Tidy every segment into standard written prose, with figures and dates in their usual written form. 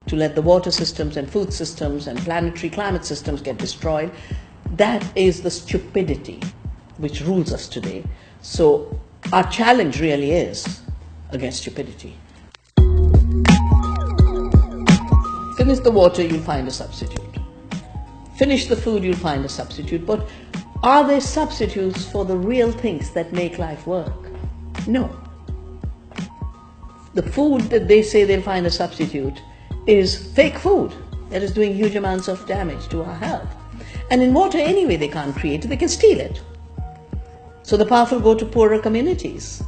to let the water systems and food systems and planetary climate systems get destroyed. That is the stupidity which rules us today. So our challenge really is against stupidity. Finish the water, you'll find a substitute. Finish the food, you'll find a substitute. But are there substitutes for the real things that make life work? No. The food that they say they'll find a substitute is fake food that is doing huge amounts of damage to our health. And in water anyway they can't create it, they can steal it. So the powerful go to poorer communities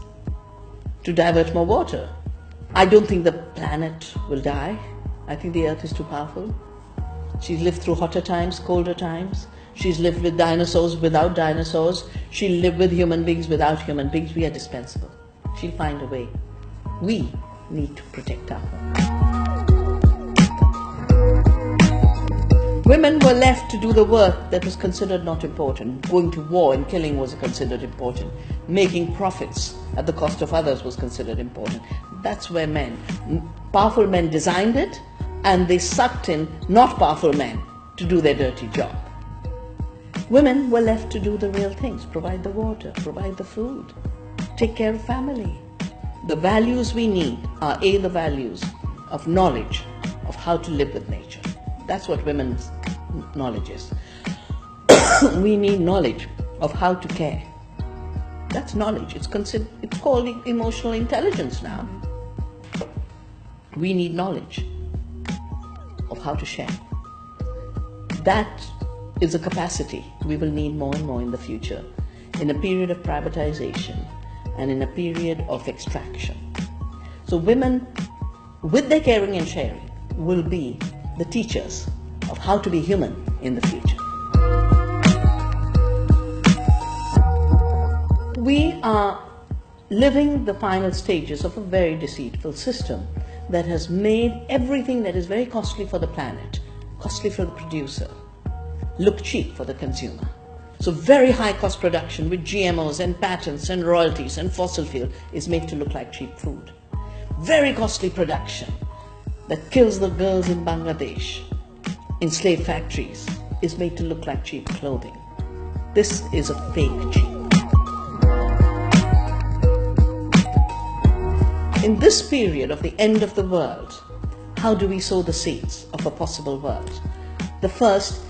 to divert more water. I don't think the planet will die. I think the earth is too powerful. She's lived through hotter times, colder times. She's lived with dinosaurs, without dinosaurs. She'll live with human beings, without human beings. We are dispensable. She'll find a way. We need to protect our home. Women were left to do the work that was considered not important. Going to war and killing was considered important. Making profits at the cost of others was considered important. That's where powerful men designed it, and they sucked in not powerful men to do their dirty job. Women were left to do the real things, provide the water, provide the food, take care of family. The values we need are the values of knowledge of how to live with nature. That's what women's knowledge is. We need knowledge of how to care. That's knowledge. It's called emotional intelligence now. We need knowledge of how to share. That is a capacity we will need more and more in the future, in a period of privatization and in a period of extraction. So women, with their caring and sharing, will be the teachers of how to be human in the future. We are living the final stages of a very deceitful system that has made everything that is very costly for the planet, costly for the producer, look cheap for the consumer. So very high cost production with GMOs and patents and royalties and fossil fuel is made to look like cheap food. Very costly production that kills the girls in Bangladesh in slave factories is made to look like cheap clothing. This is a fake cheap. In this period of the end of the world, how do we sow the seeds of a possible world? The first,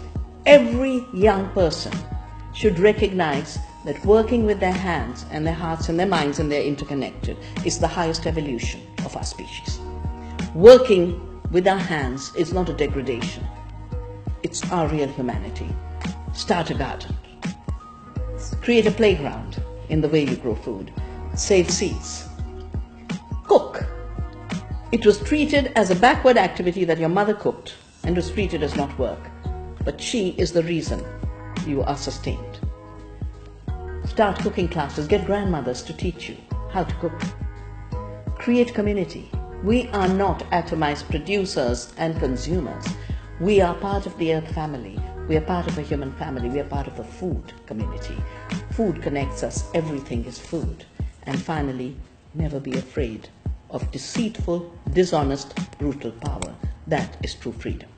every young person should recognize that working with their hands and their hearts and their minds, and they're interconnected, is the highest evolution of our species. Working with our hands is not a degradation. It's our real humanity. Start a garden. Create a playground in the way you grow food. Save seeds. Cook. It was treated as a backward activity that your mother cooked and was treated as not work. But she is the reason you are sustained. Start cooking classes. Get grandmothers to teach you how to cook. Create community. We are not atomized producers and consumers. We are part of the earth family. We are part of a human family. We are part of a food community. Food connects us. Everything is food. And finally, never be afraid of deceitful, dishonest, brutal power. That is true freedom.